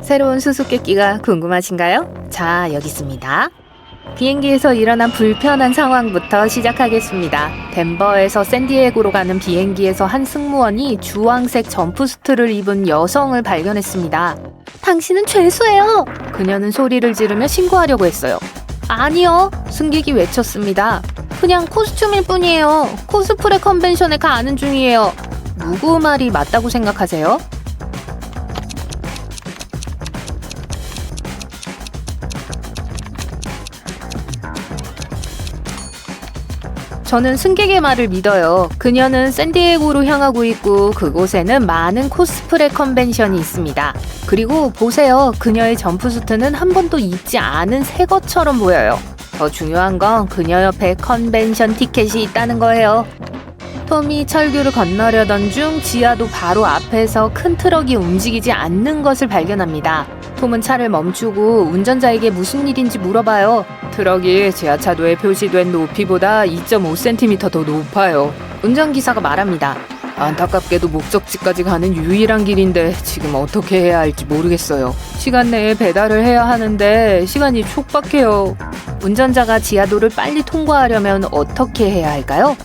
새로운 수수께끼가 궁금하신가요? 자, 여기 있습니다. 비행기에서 일어난 불편한 상황부터 시작하겠습니다. 덴버에서 샌디에고로 가는 비행기에서 한 승무원이 주황색 점프수트를 입은 여성을 발견했습니다. 당신은 죄수예요! 그녀는 소리를 지르며 신고하려고 했어요. 아니요! 승객이 외쳤습니다. 그냥 코스튬일 뿐이에요. 코스프레 컨벤션에 가는 중이에요. 누구 말이 맞다고 생각하세요? 저는 승객의 말을 믿어요. 그녀는 샌디에고로 향하고 있고 그곳에는 많은 코스프레 컨벤션이 있습니다. 그리고 보세요. 그녀의 점프수트는 한 번도 입지 않은 새 것처럼 보여요. 더 중요한 건 그녀 옆에 컨벤션 티켓이 있다는 거예요. 톰이 철교를 건너려던 중 지하도 바로 앞에서 큰 트럭이 움직이지 않는 것을 발견합니다. 톰은 차를 멈추고 운전자에게 무슨 일인지 물어봐요. 트럭이 지하차도에 표시된 높이보다 2.5cm 더 높아요. 운전기사가 말합니다. 안타깝게도 목적지까지 가는 유일한 길인데 지금 어떻게 해야 할지 모르겠어요. 시간 내에 배달을 해야 하는데 시간이 촉박해요. 운전자가 지하도를 빨리 통과하려면 어떻게 해야 할까요?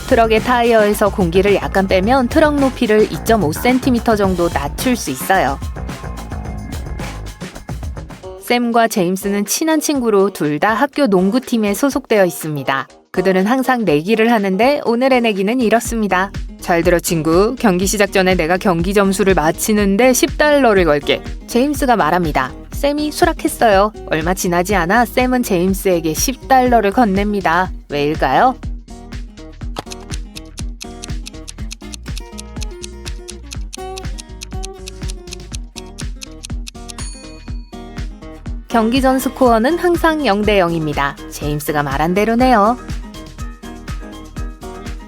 트럭의 타이어에서 공기를 약간 빼면 트럭 높이를 2.5cm 정도 낮출 수 있어요. 샘과 제임스는 친한 친구로 둘 다 학교 농구팀에 소속되어 있습니다. 그들은 항상 내기를 하는데 오늘의 내기는 이렇습니다. 잘 들어 친구, 경기 시작 전에 내가 경기 점수를 맞히는데 $10를 걸게. 제임스가 말합니다. 샘이 수락했어요. 얼마 지나지 않아 샘은 제임스에게 $10를 건넵니다. 왜일까요? 경기 전 스코어는 항상 0대 0입니다. 제임스가 말한 대로네요.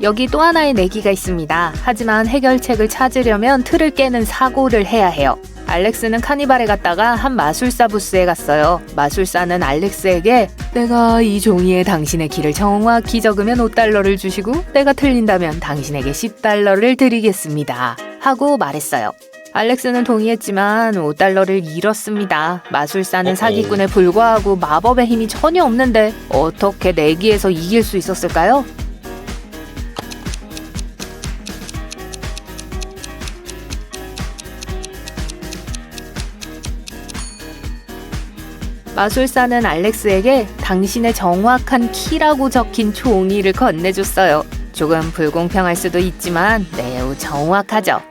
여기 또 하나의 내기가 있습니다. 하지만 해결책을 찾으려면 틀을 깨는 사고를 해야 해요. 알렉스는 카니발에 갔다가 한 마술사 부스에 갔어요. 마술사는 알렉스에게 내가 이 종이에 당신의 길을 정확히 적으면 $5를 주시고 내가 틀린다면 당신에게 $10를 드리겠습니다. 하고 말했어요. 알렉스는 동의했지만 $5를 잃었습니다. 마술사는 사기꾼에 불과하고 마법의 힘이 전혀 없는데 어떻게 내기에서 이길 수 있었을까요? 마술사는 알렉스에게 당신의 정확한 키라고 적힌 종이를 건네줬어요. 조금 불공평할 수도 있지만 매우 정확하죠.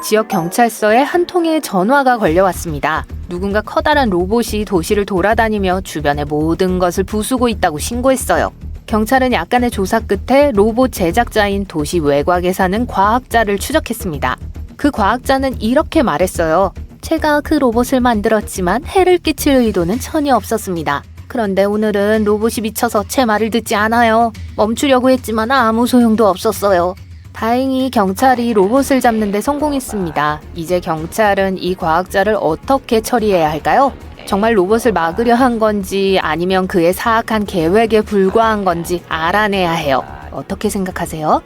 지역 경찰서에 한 통의 전화가 걸려왔습니다. 누군가 커다란 로봇이 도시를 돌아다니며 주변의 모든 것을 부수고 있다고 신고했어요. 경찰은 약간의 조사 끝에 로봇 제작자인 도시 외곽에 사는 과학자를 추적했습니다. 그 과학자는 이렇게 말했어요. 제가 그 로봇을 만들었지만 해를 끼칠 의도는 전혀 없었습니다. 그런데 오늘은 로봇이 미쳐서 제 말을 듣지 않아요. 멈추려고 했지만 아무 소용도 없었어요. 다행히 경찰이 로봇을 잡는 데 성공했습니다. 이제 경찰은 이 과학자를 어떻게 처리해야 할까요? 정말 로봇을 막으려 한 건지 아니면 그의 사악한 계획에 불과한 건지 알아내야 해요. 어떻게 생각하세요?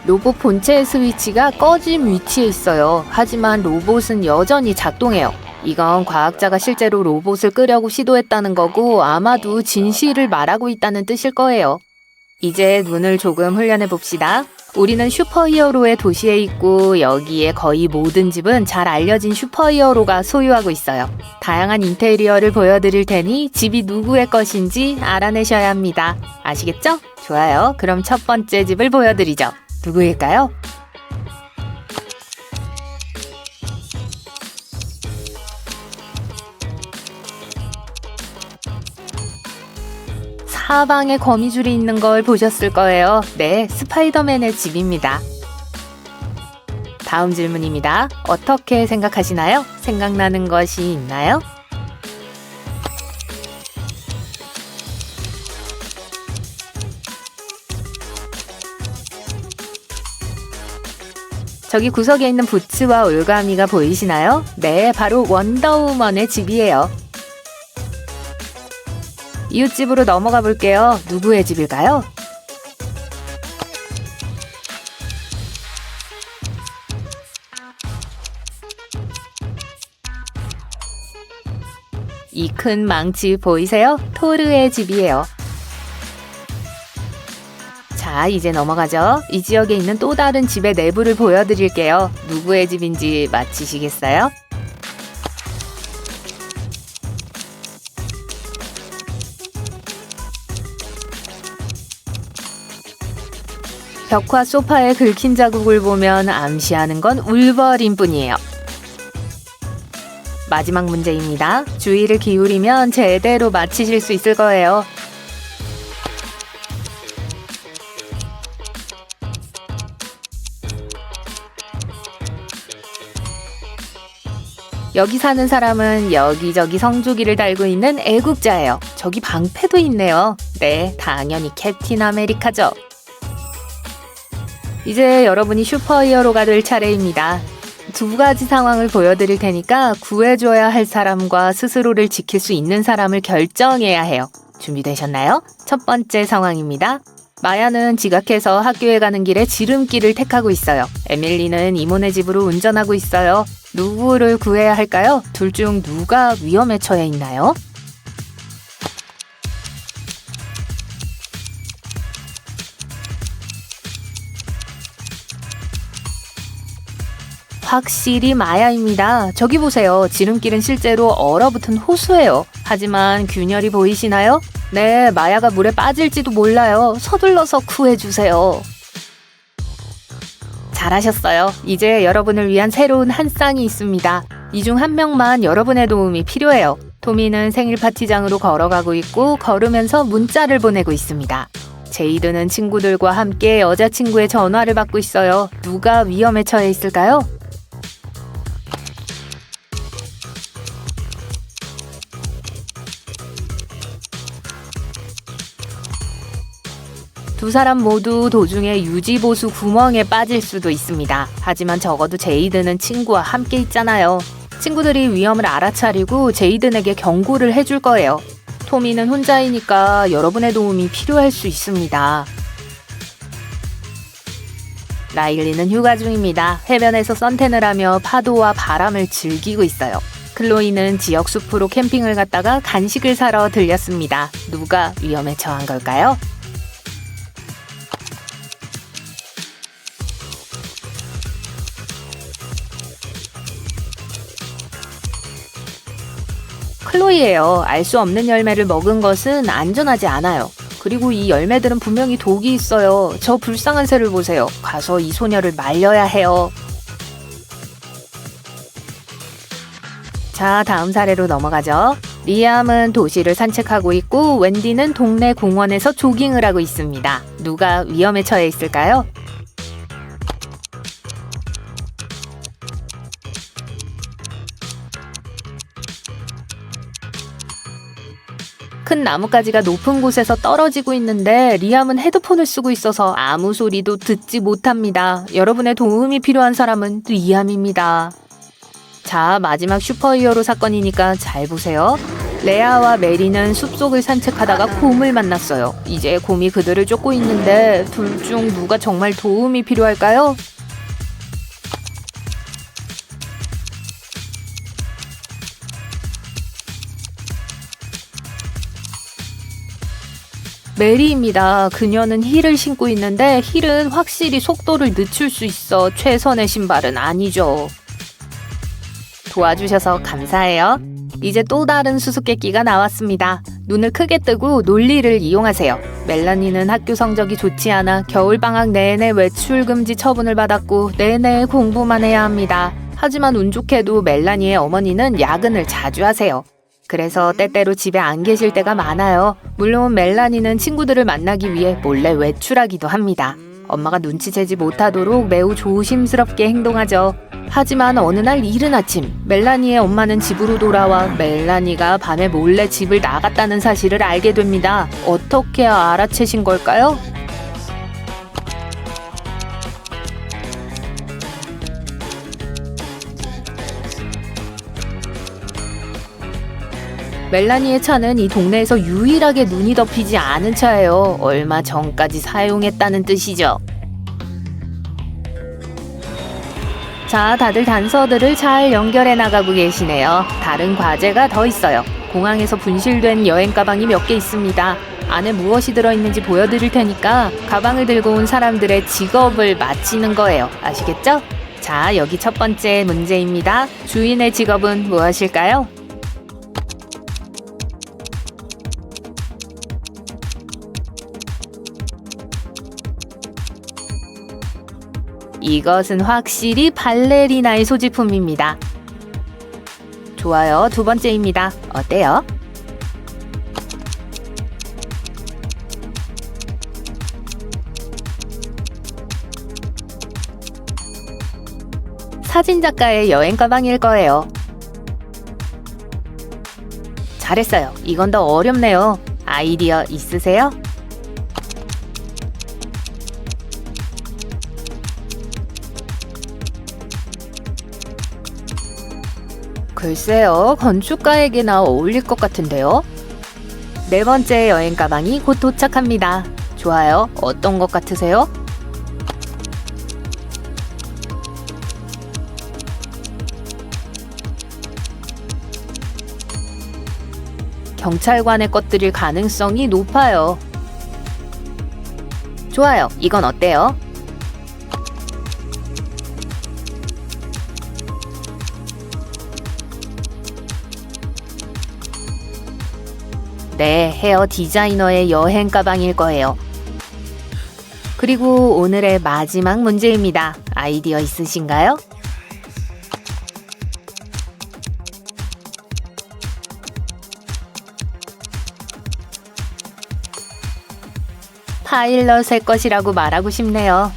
로봇 본체의 스위치가 꺼진 위치에 있어요. 하지만 로봇은 여전히 작동해요. 이건 과학자가 실제로 로봇을 끄려고 시도했다는 거고 아마도 진실을 말하고 있다는 뜻일 거예요. 이제 눈을 조금 훈련해 봅시다. 우리는 슈퍼히어로의 도시에 있고 여기에 거의 모든 집은 잘 알려진 슈퍼히어로가 소유하고 있어요. 다양한 인테리어를 보여드릴 테니 집이 누구의 것인지 알아내셔야 합니다. 아시겠죠? 좋아요. 그럼 첫 번째 집을 보여드리죠. 누구일까요? 사방에 거미줄이 있는 걸 보셨을 거예요. 네, 스파이더맨의 집입니다. 다음 질문입니다. 어떻게 생각하시나요? 생각나는 것이 있나요? 저기 구석에 있는 부츠와 올가미가 보이시나요? 네, 바로 원더우먼의 집이에요. 이웃집으로 넘어가 볼게요. 누구의 집일까요? 이 큰 망치 보이세요? 토르의 집이에요. 자, 이제 넘어가죠. 이 지역에 있는 또 다른 집의 내부를 보여드릴게요. 누구의 집인지 맞히시겠어요? 벽화 소파에 긁힌 자국을 보면 암시하는 건 울버린 뿐이에요. 마지막 문제입니다. 주의를 기울이면 제대로 맞히실 수 있을 거예요. 여기 사는 사람은 여기저기 성조기를 달고 있는 애국자예요. 저기 방패도 있네요. 네, 당연히 캡틴 아메리카죠. 이제 여러분이 슈퍼히어로가 될 차례입니다. 두 가지 상황을 보여드릴 테니까 구해줘야 할 사람과 스스로를 지킬 수 있는 사람을 결정해야 해요. 준비되셨나요? 첫 번째 상황입니다. 마야는 지각해서 학교에 가는 길에 지름길을 택하고 있어요. 에밀리는 이모네 집으로 운전하고 있어요. 누구를 구해야 할까요? 둘 중 누가 위험에 처해 있나요? 확실히 마야입니다. 저기 보세요. 지름길은 실제로 얼어붙은 호수예요. 하지만 균열이 보이시나요? 네, 마야가 물에 빠질지도 몰라요. 서둘러서 구해주세요. 잘하셨어요. 이제 여러분을 위한 새로운 한 쌍이 있습니다. 이 중 한 명만 여러분의 도움이 필요해요. 토미는 생일 파티장으로 걸어가고 있고 걸으면서 문자를 보내고 있습니다. 제이드는 친구들과 함께 여자친구의 전화를 받고 있어요. 누가 위험에 처해 있을까요? 두 사람 모두 도중에 유지보수 구멍에 빠질 수도 있습니다. 하지만 적어도 제이드는 친구와 함께 있잖아요. 친구들이 위험을 알아차리고 제이든에게 경고를 해줄 거예요. 토미는 혼자이니까 여러분의 도움이 필요할 수 있습니다. 라일리는 휴가 중입니다. 해변에서 선탠을 하며 파도와 바람을 즐기고 있어요. 클로이는 지역 숲으로 캠핑을 갔다가 간식을 사러 들렸습니다. 누가 위험에 처한 걸까요? 클로이예요. 알 수 없는 열매를 먹은 것은 안전하지 않아요. 그리고 이 열매들은 분명히 독이 있어요. 저 불쌍한 새를 보세요. 가서 이 소녀를 말려야 해요. 자, 다음 사례로 넘어가죠. 리암은 도시를 산책하고 있고 웬디는 동네 공원에서 조깅을 하고 있습니다. 누가 위험에 처해 있을까요? 큰 나뭇가지가 높은 곳에서 떨어지고 있는데 리암은 헤드폰을 쓰고 있어서 아무 소리도 듣지 못합니다. 여러분의 도움이 필요한 사람은 리암입니다. 자, 마지막 슈퍼히어로 사건이니까 잘 보세요. 레아와 메리는 숲속을 산책하다가 곰을 만났어요. 이제 곰이 그들을 쫓고 있는데 둘 중 누가 정말 도움이 필요할까요? 메리입니다. 그녀는 힐을 신고 있는데 힐은 확실히 속도를 늦출 수 있어 최선의 신발은 아니죠. 도와주셔서 감사해요. 이제 또 다른 수수께끼가 나왔습니다. 눈을 크게 뜨고 논리를 이용하세요. 멜라니는 학교 성적이 좋지 않아 겨울방학 내내 외출 금지 처분을 받았고 내내 공부만 해야 합니다. 하지만 운 좋게도 멜라니의 어머니는 야근을 자주 하세요. 그래서 때때로 집에 안 계실 때가 많아요. 물론 멜라니는 친구들을 만나기 위해 몰래 외출하기도 합니다. 엄마가 눈치채지 못하도록 매우 조심스럽게 행동하죠. 하지만 어느 날 이른 아침 멜라니의 엄마는 집으로 돌아와 멜라니가 밤에 몰래 집을 나갔다는 사실을 알게 됩니다. 어떻게 알아채신 걸까요? 멜라니의 차는 이 동네에서 유일하게 눈이 덮이지 않은 차예요. 얼마 전까지 사용했다는 뜻이죠. 자, 다들 단서들을 잘 연결해 나가고 계시네요. 다른 과제가 더 있어요. 공항에서 분실된 여행 가방이 몇 개 있습니다. 안에 무엇이 들어있는지 보여드릴 테니까 가방을 들고 온 사람들의 직업을 맞히는 거예요. 아시겠죠? 자, 여기 첫 번째 문제입니다. 주인의 직업은 무엇일까요? 이것은 확실히 발레리나의 소지품입니다. 좋아요. 두 번째입니다. 어때요? 사진작가의 여행 가방일 거예요. 잘했어요. 이건 더 어렵네요. 아이디어 있으세요? 글쎄요, 건축가에게나 어울릴 것 같은데요? 네 번째 여행 가방이 곧 도착합니다. 좋아요. 어떤 것 같으세요? 경찰관의 것들일 가능성이 높아요. 좋아요. 이건 어때요? 네, 헤어 디자이너의 여행 가방일 거예요. 그리고 오늘의 마지막 문제입니다. 아이디어 있으신가요? 파일럿의 것이라고 말하고 싶네요.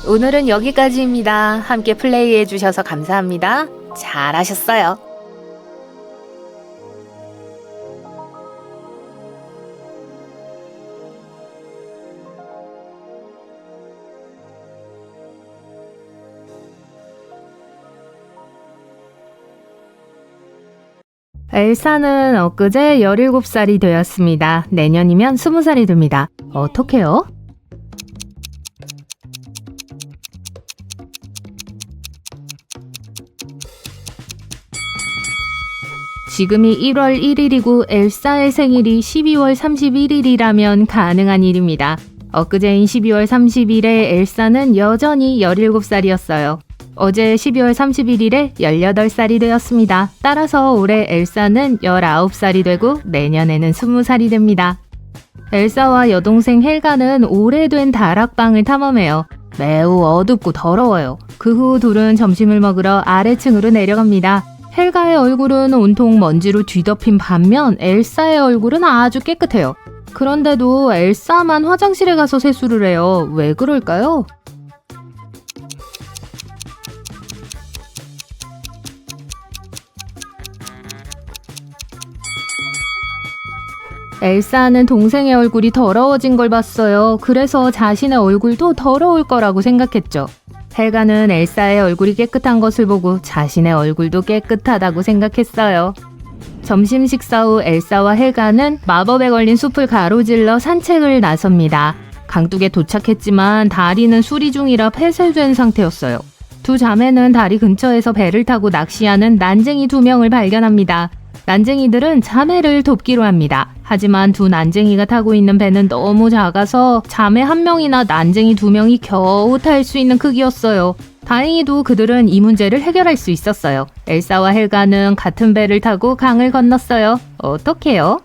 오늘은 여기까지입니다. 함께 플레이해 주셔서 감사합니다. 잘하셨어요. 엘사는 엊그제 17살이 되었습니다. 내년이면 20살이 됩니다. 어떡해요? 지금이 1월 1일이고 엘사의 생일이 12월 31일이라면 가능한 일입니다. 엊그제인 12월 30일에 엘사는 여전히 17살이었어요. 어제 12월 31일에 18살이 되었습니다. 따라서 올해 엘사는 19살이 되고 내년에는 20살이 됩니다. 엘사와 여동생 헬가는 오래된 다락방을 탐험해요. 매우 어둡고 더러워요. 그 후 둘은 점심을 먹으러 아래층으로 내려갑니다. 헬가의 얼굴은 온통 먼지로 뒤덮인 반면 엘사의 얼굴은 아주 깨끗해요. 그런데도 엘사만 화장실에 가서 세수를 해요. 왜 그럴까요? 엘사는 동생의 얼굴이 더러워진 걸 봤어요. 그래서 자신의 얼굴도 더러울 거라고 생각했죠. 헬가는 엘사의 얼굴이 깨끗한 것을 보고 자신의 얼굴도 깨끗하다고 생각했어요. 점심 식사 후 엘사와 헬가는 마법에 걸린 숲을 가로질러 산책을 나섭니다. 강둑에 도착했지만 다리는 수리 중이라 폐쇄된 상태였어요. 두 자매는 다리 근처에서 배를 타고 낚시하는 난쟁이 2명을 발견합니다. 난쟁이들은 자매를 돕기로 합니다. 하지만 두 난쟁이가 타고 있는 배는 너무 작아서 자매 1명이나 난쟁이 2명이 겨우 탈 수 있는 크기였어요. 다행히도 그들은 이 문제를 해결할 수 있었어요. 엘사와 헬가는 같은 배를 타고 강을 건넜어요. 어떡해요?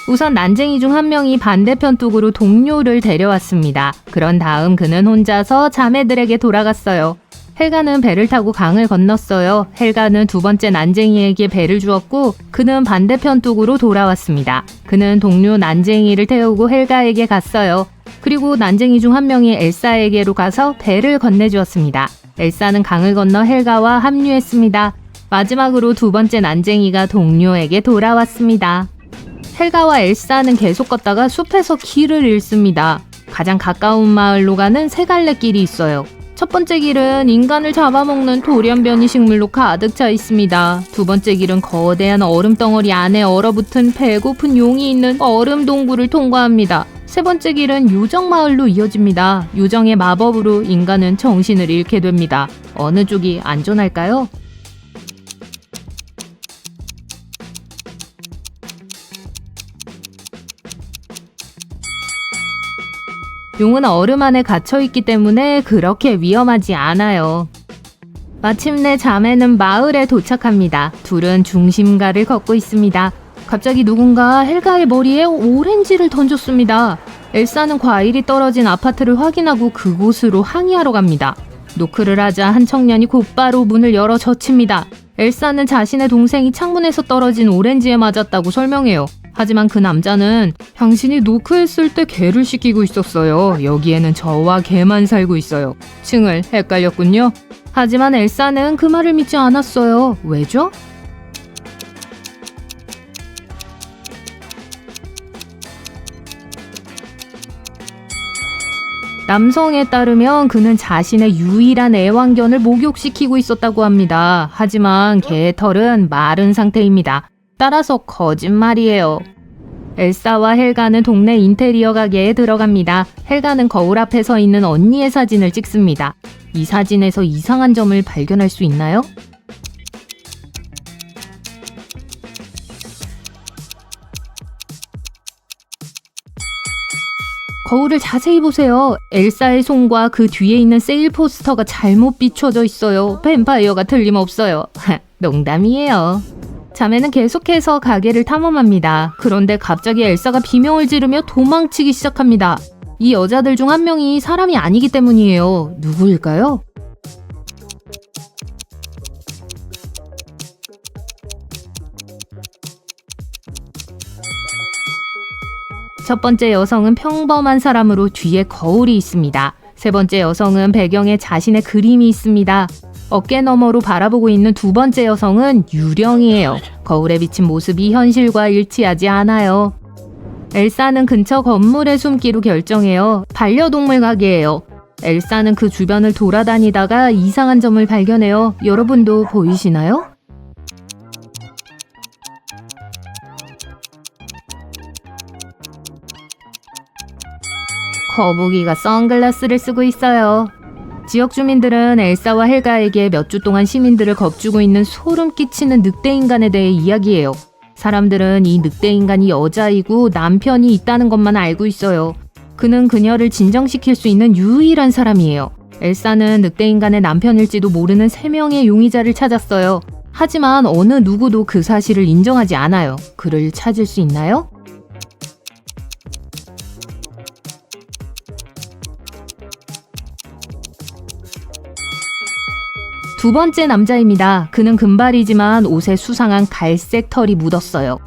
우선 난쟁이 중 1명이 반대편 뚝으로 동료를 데려왔습니다. 그런 다음 그는 혼자서 자매들에게 돌아갔어요. 헬가는 배를 타고 강을 건넜어요. 헬가는 두 번째 난쟁이에게 배를 주었고 그는 반대편 뚝으로 돌아왔습니다. 그는 동료 난쟁이를 태우고 헬가에게 갔어요. 그리고 난쟁이 중 1명이 엘사에게로 가서 배를 건네주었습니다. 엘사는 강을 건너 헬가와 합류했습니다. 마지막으로 두 번째 난쟁이가 동료에게 돌아왔습니다. 헬가와 엘사는 계속 걷다가 숲에서 길을 잃습니다. 가장 가까운 마을로 가는 세 갈래 길이 있어요. 첫 번째 길은 인간을 잡아먹는 돌연변이 식물로 가득 차 있습니다. 두 번째 길은 거대한 얼음 덩어리 안에 얼어붙은 배고픈 용이 있는 얼음 동굴을 통과합니다. 세 번째 길은 요정 마을로 이어집니다. 요정의 마법으로 인간은 정신을 잃게 됩니다. 어느 쪽이 안전할까요? 용은 얼음 안에 갇혀있기 때문에 그렇게 위험하지 않아요. 마침내 자매는 마을에 도착합니다. 둘은 중심가를 걷고 있습니다. 갑자기 누군가 헬가의 머리에 오렌지를 던졌습니다. 엘사는 과일이 떨어진 아파트를 확인하고 그곳으로 항의하러 갑니다. 노크를 하자 한 청년이 곧바로 문을 열어 젖힙니다. 엘사는 자신의 동생이 창문에서 떨어진 오렌지에 맞았다고 설명해요. 하지만 그 남자는 당신이 노크했을 때 개를 시키고 있었어요. 여기에는 저와 개만 살고 있어요. 층을 헷갈렸군요. 하지만 엘사는 그 말을 믿지 않았어요. 왜죠? 남성에 따르면 그는 자신의 유일한 애완견을 목욕시키고 있었다고 합니다. 하지만 개의 털은 마른 상태입니다. 따라서 거짓말이에요. 엘사와 헬가는 동네 인테리어 가게에 들어갑니다. 헬가는 거울 앞에 서 있는 언니의 사진을 찍습니다. 이 사진에서 이상한 점을 발견할 수 있나요? 거울을 자세히 보세요. 엘사의 손과 그 뒤에 있는 세일 포스터가 잘못 비춰져 있어요. 뱀파이어가 틀림없어요. 농담이에요. 자매는 계속해서 가게를 탐험합니다. 그런데 갑자기 엘사가 비명을 지르며 도망치기 시작합니다. 이 여자들 중 한 명이 사람이 아니기 때문이에요. 누구일까요? 첫 번째 여성은 평범한 사람으로 뒤에 거울이 있습니다. 세 번째 여성은 배경에 자신의 그림이 있습니다. 어깨 너머로 바라보고 있는 두 번째 여성은 유령이에요. 거울에 비친 모습이 현실과 일치하지 않아요. 엘사는 근처 건물에 숨기로 결정해요. 반려동물 가게예요. 엘사는 그 주변을 돌아다니다가 이상한 점을 발견해요. 여러분도 보이시나요? 거북이가 선글라스를 쓰고 있어요. 지역 주민들은 엘사와 헬가에게 몇 주 동안 시민들을 겁주고 있는 소름 끼치는 늑대 인간에 대해 이야기해요. 사람들은 이 늑대 인간이 여자이고 남편이 있다는 것만 알고 있어요. 그는 그녀를 진정시킬 수 있는 유일한 사람이에요. 엘사는 늑대 인간의 남편일지도 모르는 3명의 용의자를 찾았어요. 하지만 어느 누구도 그 사실을 인정하지 않아요. 그를 찾을 수 있나요? 두 번째 남자입니다. 그는 금발이지만 옷에 수상한 갈색 털이 묻었어요.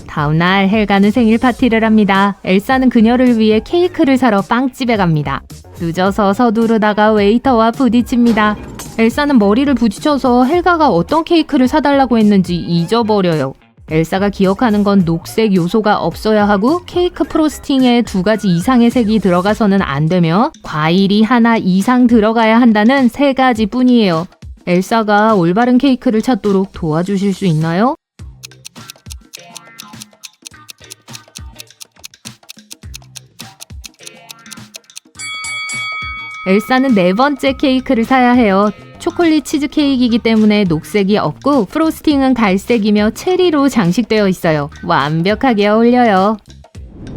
다음날 헬가는 생일 파티를 합니다. 엘사는 그녀를 위해 케이크를 사러 빵집에 갑니다. 늦어서 서두르다가 웨이터와 부딪힙니다. 엘사는 머리를 부딪혀서 헬가가 어떤 케이크를 사달라고 했는지 잊어버려요. 엘사가 기억하는 건 녹색 요소가 없어야 하고 케이크 프로스팅에 2가지 이상의 색이 들어가서는 안 되며 과일이 하나 이상 들어가야 한다는 3가지 뿐이에요. 엘사가 올바른 케이크를 찾도록 도와주실 수 있나요? 엘사는 4번째 케이크를 사야 해요. 초콜릿 치즈 케이크이기 때문에 녹색이 없고 프로스팅은 갈색이며 체리로 장식되어 있어요. 완벽하게 어울려요.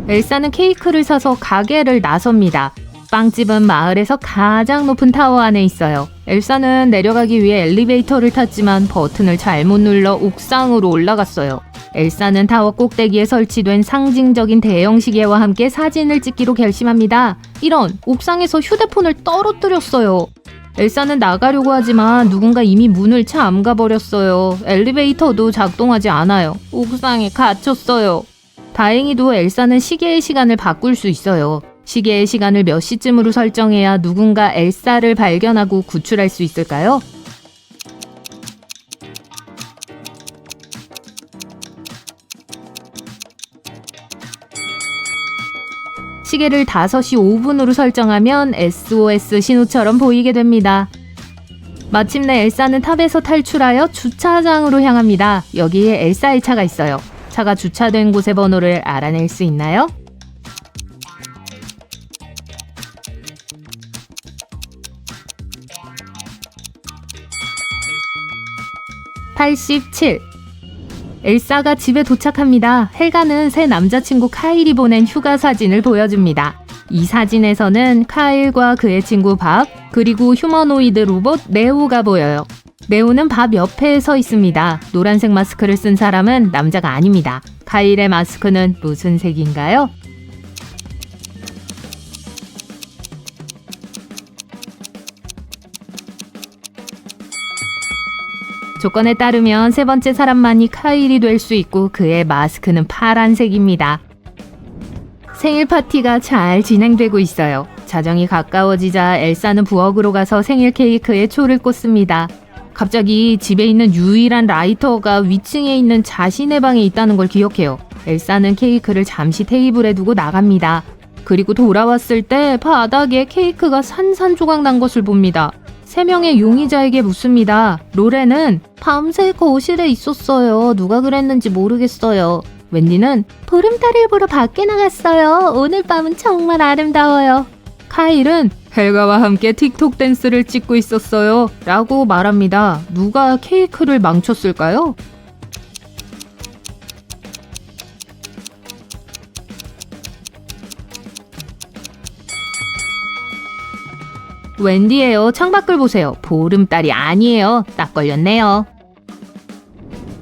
엘사는 케이크를 사서 가게를 나섭니다. 빵집은 마을에서 가장 높은 타워 안에 있어요. 엘사는 내려가기 위해 엘리베이터를 탔지만 버튼을 잘못 눌러 옥상으로 올라갔어요. 엘사는 타워 꼭대기에 설치된 상징적인 대형 시계와 함께 사진을 찍기로 결심합니다. 이런, 옥상에서 휴대폰을 떨어뜨렸어요. 엘사는 나가려고 하지만 누군가 이미 문을 잠가버렸어요. 엘리베이터도 작동하지 않아요. 옥상에 갇혔어요. 다행히도 엘사는 시계의 시간을 바꿀 수 있어요. 시계의 시간을 몇 시쯤으로 설정해야 누군가 엘사를 발견하고 구출할 수 있을까요? 시계를 5시 5분으로 설정하면 SOS 신호처럼 보이게 됩니다. 마침내 엘사는 탑에서 탈출하여 주차장으로 향합니다. 여기에 엘사의 차가 있어요. 차가 주차된 곳의 번호를 알아낼 수 있나요? (87) 엘사가 집에 도착합니다. 헬가는 새 남자친구 카일이 보낸 휴가 사진을 보여줍니다. 이 사진에서는 카일과 그의 친구 밥, 그리고 휴머노이드 로봇 네오가 보여요. 네오는 밥 옆에 서 있습니다. 노란색 마스크를 쓴 사람은 남자가 아닙니다. 카일의 마스크는 무슨 색인가요? 조건에 따르면 세 번째 사람만이 카일이 될 수 있고 그의 마스크는 파란색입니다. 생일 파티가 잘 진행되고 있어요. 자정이 가까워지자 엘사는 부엌으로 가서 생일 케이크에 초를 꽂습니다. 갑자기 집에 있는 유일한 라이터가 위층에 있는 자신의 방에 있다는 걸 기억해요. 엘사는 케이크를 잠시 테이블에 두고 나갑니다. 그리고 돌아왔을 때 바닥에 케이크가 산산조각 난 것을 봅니다. 3명의 용의자에게 묻습니다. 로렌은 밤새 거실에 있었어요. 누가 그랬는지 모르겠어요. 웬디는 보름달을 보러 밖에 나갔어요. 오늘 밤은 정말 아름다워요. 카일은 헬가와 함께 틱톡 댄스를 찍고 있었어요. 라고 말합니다. 누가 케이크를 망쳤을까요? 웬디예요. 창밖을 보세요. 보름달이 아니에요. 딱 걸렸네요.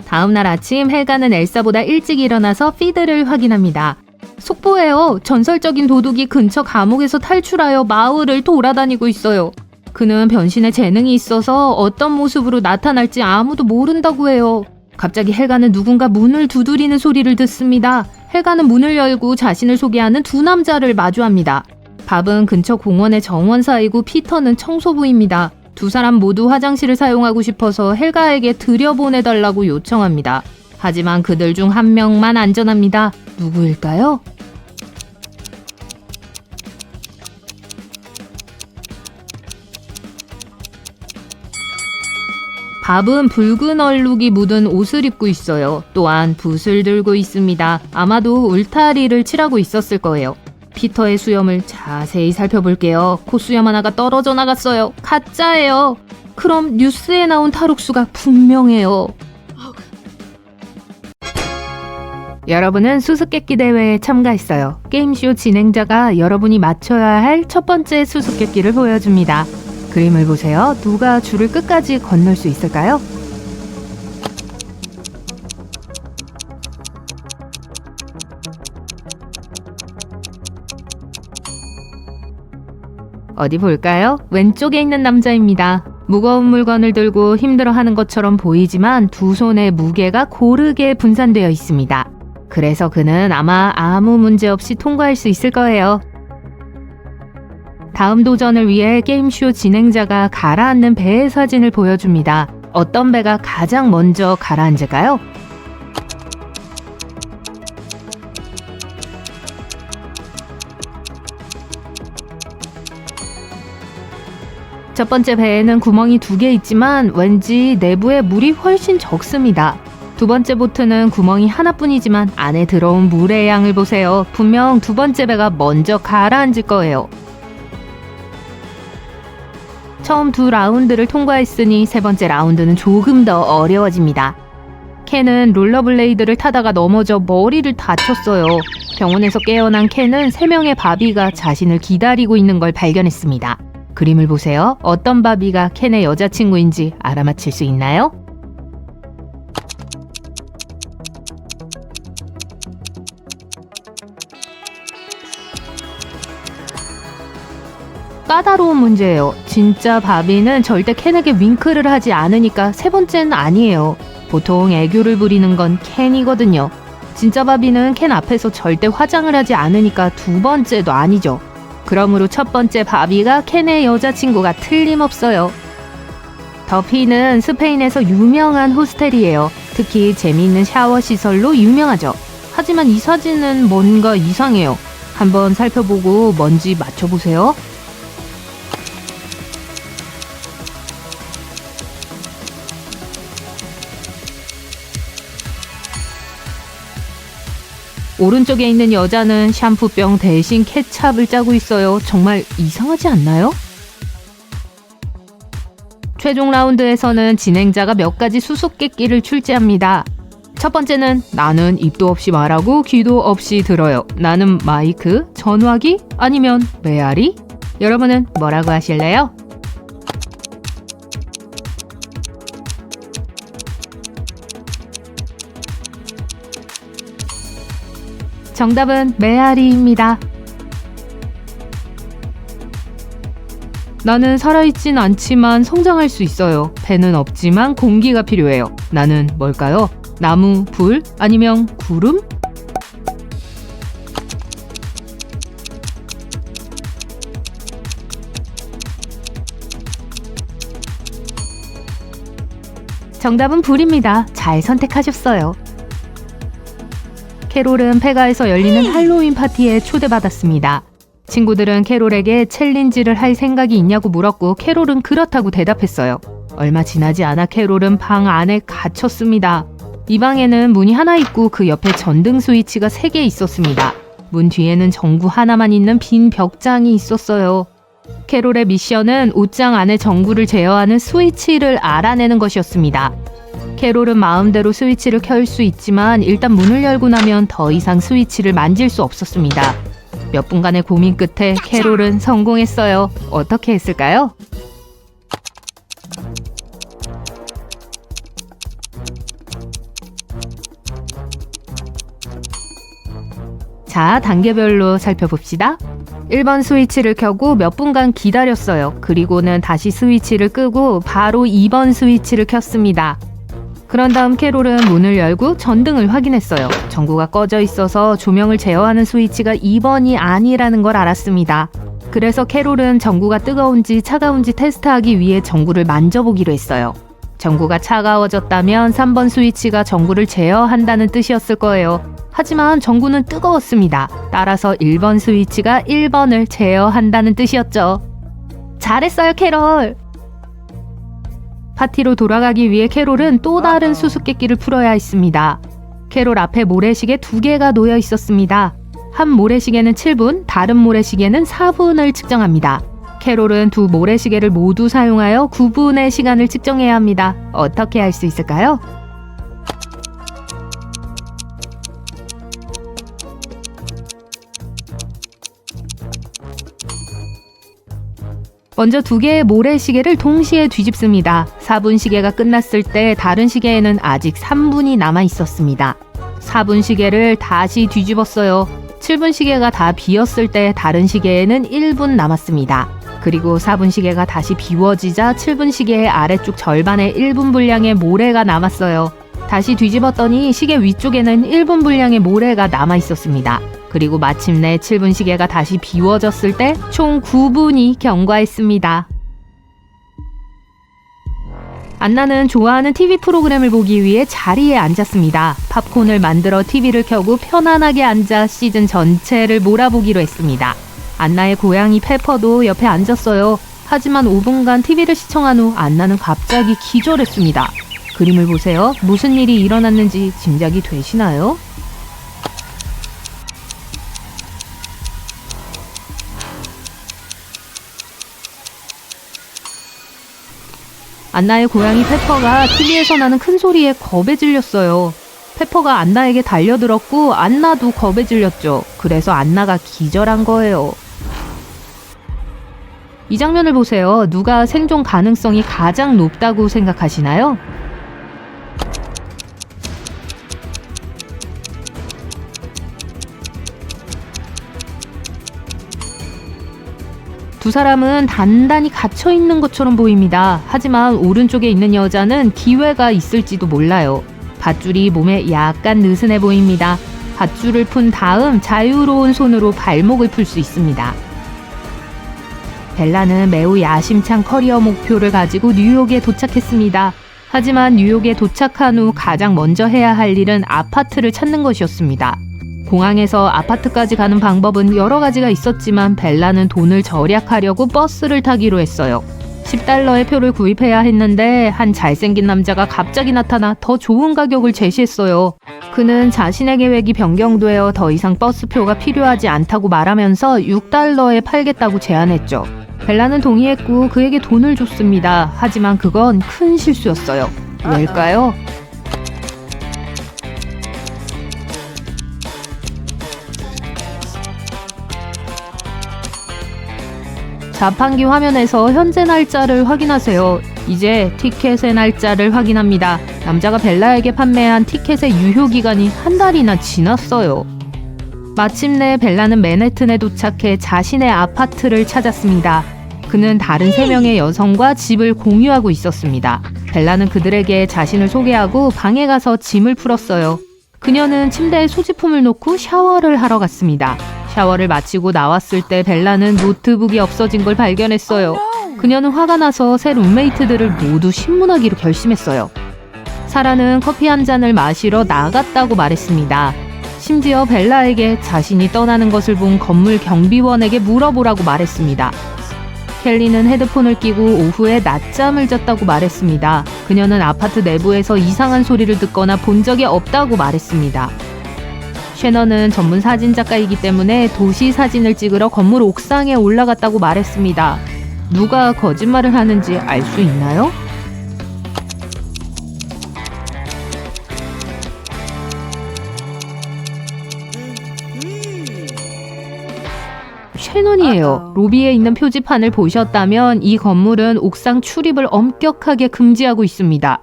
다음날 아침 헬가는 엘사보다 일찍 일어나서 피드를 확인합니다. 속보예요. 전설적인 도둑이 근처 감옥에서 탈출하여 마을을 돌아다니고 있어요. 그는 변신에 재능이 있어서 어떤 모습으로 나타날지 아무도 모른다고 해요. 갑자기 헬가는 누군가 문을 두드리는 소리를 듣습니다. 헬가는 문을 열고 자신을 소개하는 두 남자를 마주합니다. 밥은 근처 공원의 정원사이고 피터는 청소부입니다. 두 사람 모두 화장실을 사용하고 싶어서 헬가에게 들여보내달라고 요청합니다. 하지만 그들 중 한 명만 안전합니다. 누구일까요? 밥은 붉은 얼룩이 묻은 옷을 입고 있어요. 또한 붓을 들고 있습니다. 아마도 울타리를 칠하고 있었을 거예요. 피터의 수염을 자세히 살펴볼게요. 콧수염 하나가 떨어져 나갔어요. 가짜예요. 그럼 뉴스에 나온 탈옥수가 분명해요. 여러분은 수수께끼 대회에 참가했어요. 게임쇼 진행자가 여러분이 맞춰야 할 첫 번째 수수께끼를 보여줍니다. 그림을 보세요. 누가 줄을 끝까지 건널 수 있을까요? 어디 볼까요? 왼쪽에 있는 남자입니다. 무거운 물건을 들고 힘들어하는 것처럼 보이지만 두 손의 무게가 고르게 분산되어 있습니다. 그래서 그는 아마 아무 문제 없이 통과할 수 있을 거예요. 다음 도전을 위해 게임쇼 진행자가 가라앉는 배의 사진을 보여줍니다. 어떤 배가 가장 먼저 가라앉을까요? 첫 번째 배에는 구멍이 2개 있지만 왠지 내부에 물이 훨씬 적습니다. 두 번째 보트는 구멍이 하나뿐이지만 안에 들어온 물의 양을 보세요. 분명 두 번째 배가 먼저 가라앉을 거예요. 처음 2라운드를 통과했으니 세 번째 라운드는 조금 더 어려워집니다. 켄은 롤러블레이드를 타다가 넘어져 머리를 다쳤어요. 병원에서 깨어난 켄은 3명의 바비가 자신을 기다리고 있는 걸 발견했습니다. 그림을 보세요. 어떤 바비가 켄의 여자친구인지 알아맞힐 수 있나요? 까다로운 문제예요. 진짜 바비는 절대 켄에게 윙크를 하지 않으니까 세 번째는 아니에요. 보통 애교를 부리는 건 켄이거든요. 진짜 바비는 켄 앞에서 절대 화장을 하지 않으니까 두 번째도 아니죠. 그러므로 첫 번째 바비가 켄의 여자친구가 틀림없어요. 더피는 스페인에서 유명한 호스텔이에요. 특히 재미있는 샤워 시설로 유명하죠. 하지만 이 사진은 뭔가 이상해요. 한번 살펴보고 뭔지 맞춰보세요. 오른쪽에 있는 여자는 샴푸병 대신 케찹을 짜고 있어요. 정말 이상하지 않나요? 최종 라운드에서는 진행자가 몇 가지 수수께끼를 출제합니다. 첫 번째는 나는 입도 없이 말하고 귀도 없이 들어요. 나는 마이크, 전화기, 아니면 메아리? 여러분은 뭐라고 하실래요? 정답은 메아리입니다. 나는 살아있진 않지만 성장할 수 있어요. 배는 없지만 공기가 필요해요. 나는 뭘까요? 나무, 불, 아니면 구름? 정답은 불입니다. 잘 선택하셨어요. 캐롤은 폐가에서 열리는 할로윈 파티에 초대받았습니다. 친구들은 캐롤에게 챌린지를 할 생각이 있냐고 물었고 캐롤은 그렇다고 대답했어요. 얼마 지나지 않아 캐롤은 방 안에 갇혔습니다. 이 방에는 문이 하나 있고 그 옆에 전등 스위치가 3개 있었습니다. 문 뒤에는 전구 하나만 있는 빈 벽장이 있었어요. 캐롤의 미션은 옷장 안에 전구를 제어하는 스위치를 알아내는 것이었습니다. 캐롤은 마음대로 스위치를 켤 수 있지만 일단 문을 열고 나면 더 이상 스위치를 만질 수 없었습니다. 몇 분간의 고민 끝에 캐롤은 성공했어요. 어떻게 했을까요? 자, 단계별로 살펴봅시다. 1번 스위치를 켜고 몇 분간 기다렸어요. 그리고는 다시 스위치를 끄고 바로 2번 스위치를 켰습니다. 그런 다음 캐롤은 문을 열고 전등을 확인했어요. 전구가 꺼져 있어서 조명을 제어하는 스위치가 2번이 아니라는 걸 알았습니다. 그래서 캐롤은 전구가 뜨거운지 차가운지 테스트하기 위해 전구를 만져보기로 했어요. 전구가 차가워졌다면 3번 스위치가 전구를 제어한다는 뜻이었을 거예요. 하지만 전구는 뜨거웠습니다. 따라서 1번 스위치가 1번을 제어한다는 뜻이었죠. 잘했어요, 캐롤! 파티로 돌아가기 위해 캐롤은 또 다른 수수께끼를 풀어야 했습니다. 캐롤 앞에 모래시계 2개가 놓여 있었습니다. 한 모래시계는 7분, 다른 모래시계는 4분을 측정합니다. 캐롤은 두 모래시계를 모두 사용하여 9분의 시간을 측정해야 합니다. 어떻게 할 수 있을까요? 먼저 2개의 모래시계를 동시에 뒤집습니다. 4분 시계가 끝났을 때 다른 시계에는 아직 3분이 남아 있었습니다. 4분 시계를 다시 뒤집었어요. 7분 시계가 다 비었을 때 다른 시계에는 1분 남았습니다. 그리고 4분 시계가 다시 비워지자 7분 시계의 아래쪽 절반의 1분 분량의 모래가 남았어요. 다시 뒤집었더니 시계 위쪽에는 1분 분량의 모래가 남아 있었습니다. 그리고 마침내 7분 시계가 다시 비워졌을 때 총 9분이 경과했습니다. 안나는 좋아하는 TV 프로그램을 보기 위해 자리에 앉았습니다. 팝콘을 만들어 TV를 켜고 편안하게 앉아 시즌 전체를 몰아보기로 했습니다. 안나의 고양이 페퍼도 옆에 앉았어요. 하지만 5분간 TV를 시청한 후 안나는 갑자기 기절했습니다. 그림을 보세요. 무슨 일이 일어났는지 짐작이 되시나요? 안나의 고양이 페퍼가 TV에서 나는 큰 소리에 겁에 질렸어요. 페퍼가 안나에게 달려들었고 안나도 겁에 질렸죠. 그래서 안나가 기절한 거예요. 이 장면을 보세요. 누가 생존 가능성이 가장 높다고 생각하시나요? 두 사람은 단단히 갇혀있는 것처럼 보입니다. 하지만 오른쪽에 있는 여자는 기회가 있을지도 몰라요. 밧줄이 몸에 약간 느슨해 보입니다. 밧줄을 푼 다음 자유로운 손으로 발목을 풀 수 있습니다. 벨라는 매우 야심찬 커리어 목표를 가지고 뉴욕에 도착했습니다. 하지만 뉴욕에 도착한 후 가장 먼저 해야 할 일은 아파트를 찾는 것이었습니다. 공항에서 아파트까지 가는 방법은 여러 가지가 있었지만 벨라는 돈을 절약하려고 버스를 타기로 했어요. $10의 표를 구입해야 했는데 한 잘생긴 남자가 갑자기 나타나 더 좋은 가격을 제시했어요. 그는 자신의 계획이 변경되어 더 이상 버스표가 필요하지 않다고 말하면서 $6에 팔겠다고 제안했죠. 벨라는 동의했고 그에게 돈을 줬습니다. 하지만 그건 큰 실수였어요. 왜일까요? 자판기 화면에서 현재 날짜를 확인하세요. 이제 티켓의 날짜를 확인합니다. 남자가 벨라에게 판매한 티켓의 유효기간이 한 달이나 지났어요. 마침내 벨라는 맨해튼에 도착해 자신의 아파트를 찾았습니다. 그는 다른 3명의 여성과 집을 공유하고 있었습니다. 벨라는 그들에게 자신을 소개하고 방에 가서 짐을 풀었어요. 그녀는 침대에 소지품을 놓고 샤워를 하러 갔습니다. 샤워를 마치고 나왔을 때 벨라는 노트북이 없어진 걸 발견했어요. 그녀는 화가 나서 새 룸메이트들을 모두 신문하기로 결심했어요. 사라는 커피 한 잔을 마시러 나갔다고 말했습니다. 심지어 벨라에게 자신이 떠나는 것을 본 건물 경비원에게 물어보라고 말했습니다. 켈리는 헤드폰을 끼고 오후에 낮잠을 잤다고 말했습니다. 그녀는 아파트 내부에서 이상한 소리를 듣거나 본 적이 없다고 말했습니다. 셰넌은 전문 사진작가이기 때문에 도시 사진을 찍으러 건물 옥상에 올라갔다고 말했습니다. 누가 거짓말을 하는지 알 수 있나요? 셰넌이에요. 로비에 있는 표지판을 보셨다면 이 건물은 옥상 출입을 엄격하게 금지하고 있습니다.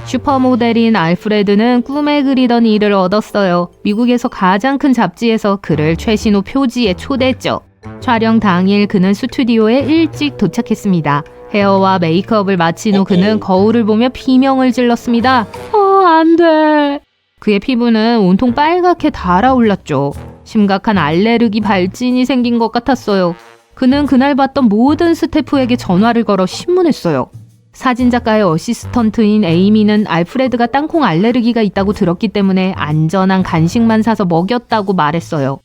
슈퍼모델인 알프레드는 꿈에 그리던 일을 얻었어요. 미국에서 가장 큰 잡지에서 그를 최신호 표지에 초대했죠. 촬영 당일 그는 스튜디오에 일찍 도착했습니다. 헤어와 메이크업을 마친 후 그는 거울을 보며 비명을 질렀습니다. 안 돼. 그의 피부는 온통 빨갛게 달아올랐죠. 심각한 알레르기 발진이 생긴 것 같았어요. 그는 그날 봤던 모든 스태프에게 전화를 걸어 신문했어요. 사진작가의 어시스턴트인 에이미는 알프레드가 땅콩 알레르기가 있다고 들었기 때문에 안전한 간식만 사서 먹였다고 말했어요.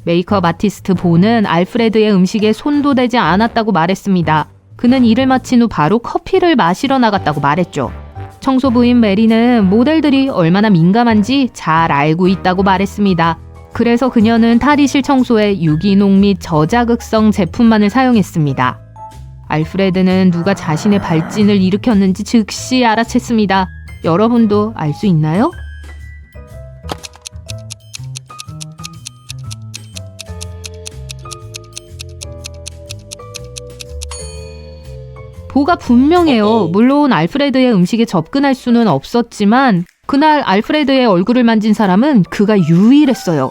메이크업 아티스트 보는 알프레드의 음식에 손도 대지 않았다고 말했습니다. 그는 일을 마친 후 바로 커피를 마시러 나갔다고 말했죠. 청소부인 메리는 모델들이 얼마나 민감한지 잘 알고 있다고 말했습니다. 그래서 그녀는 탈의실 청소에 유기농 및 저자극성 제품만을 사용했습니다. 알프레드는 누가 자신의 발진을 일으켰는지 즉시 알아챘습니다. 여러분도 알 수 있나요? 보가 분명해요. 물론 알프레드의 음식에 접근할 수는 없었지만 그날 알프레드의 얼굴을 만진 사람은 그가 유일했어요.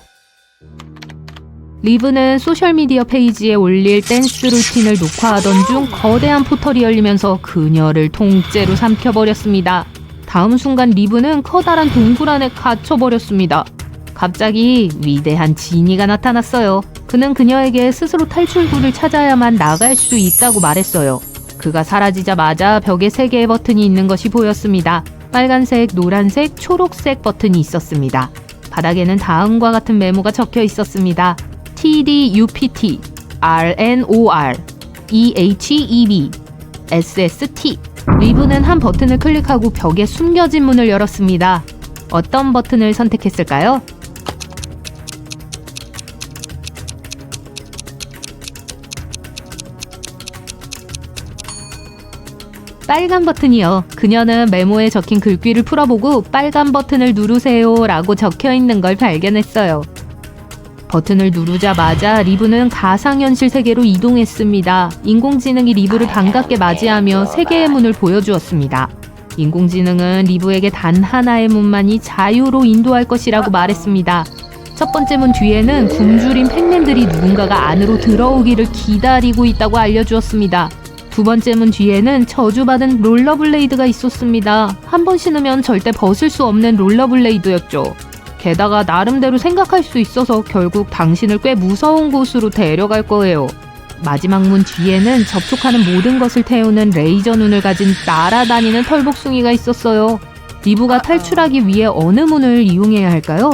리브는 소셜미디어 페이지에 올릴 댄스 루틴을 녹화하던 중 거대한 포털이 열리면서 그녀를 통째로 삼켜버렸습니다. 다음 순간 리브는 커다란 동굴 안에 갇혀버렸습니다. 갑자기 위대한 지니가 나타났어요. 그는 그녀에게 스스로 탈출구를 찾아야만 나갈 수 있다고 말했어요. 그가 사라지자마자 벽에 3개의 버튼이 있는 것이 보였습니다. 빨간색, 노란색, 초록색 버튼이 있었습니다. 바닥에는 다음과 같은 메모가 적혀 있었습니다. TDUPT, RNOR, EHEB, SST. 리브는 한 버튼을 클릭하고 벽에 숨겨진 문을 열었습니다. 어떤 버튼을 선택했을까요? 빨간 버튼이요. 그녀는 메모에 적힌 글귀를 풀어보고 빨간 버튼을 누르세요 라고 적혀있는 걸 발견했어요. 버튼을 누르자마자 리브는 가상현실 세계로 이동했습니다. 인공지능이 리브를 반갑게 맞이하며 3개의 문을 보여주었습니다. 인공지능은 리브에게 단 하나의 문만이 자유로 인도할 것이라고 말했습니다. 첫 번째 문 뒤에는 굶주린 팩맨들이 누군가가 안으로 들어오기를 기다리고 있다고 알려주었습니다. 두 번째 문 뒤에는 저주받은 롤러블레이드가 있었습니다. 한 번 신으면 절대 벗을 수 없는 롤러블레이드였죠. 게다가 나름대로 생각할 수 있어서 결국 당신을 꽤 무서운 곳으로 데려갈 거예요. 마지막 문 뒤에는 접촉하는 모든 것을 태우는 레이저 눈을 가진 날아다니는 털복숭이가 있었어요. 리브가 탈출하기 위해 어느 문을 이용해야 할까요?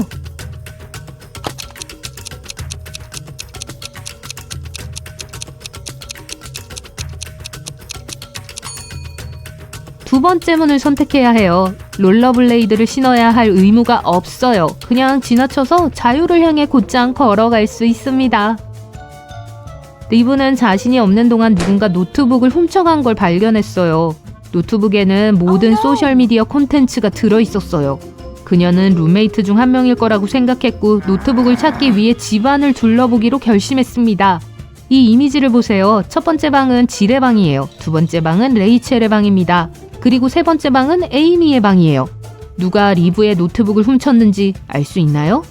두 번째 문을 선택해야 해요. 롤러블레이드를 신어야 할 의무가 없어요. 그냥 지나쳐서 자유를 향해 곧장 걸어갈 수 있습니다. 리브는 자신이 없는 동안 누군가 노트북을 훔쳐간 걸 발견했어요. 노트북에는 모든 소셜미디어 콘텐츠가 들어있었어요. 그녀는 룸메이트 중 한 명일 거라고 생각했고 노트북을 찾기 위해 집안을 둘러보기로 결심했습니다. 이 이미지를 보세요. 첫 번째 방은 질의 방이에요. 두 번째 방은 레이첼의 방입니다. 그리고 세 번째 방은 에이미의 방이에요. 누가 리브의 노트북을 훔쳤는지 알 수 있나요?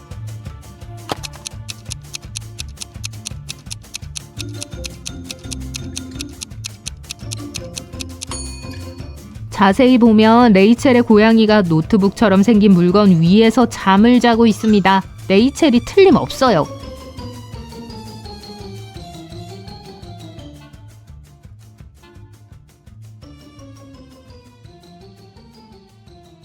자세히 보면 레이첼의 고양이가 노트북처럼 생긴 물건 위에서 잠을 자고 있습니다. 레이첼이 틀림없어요.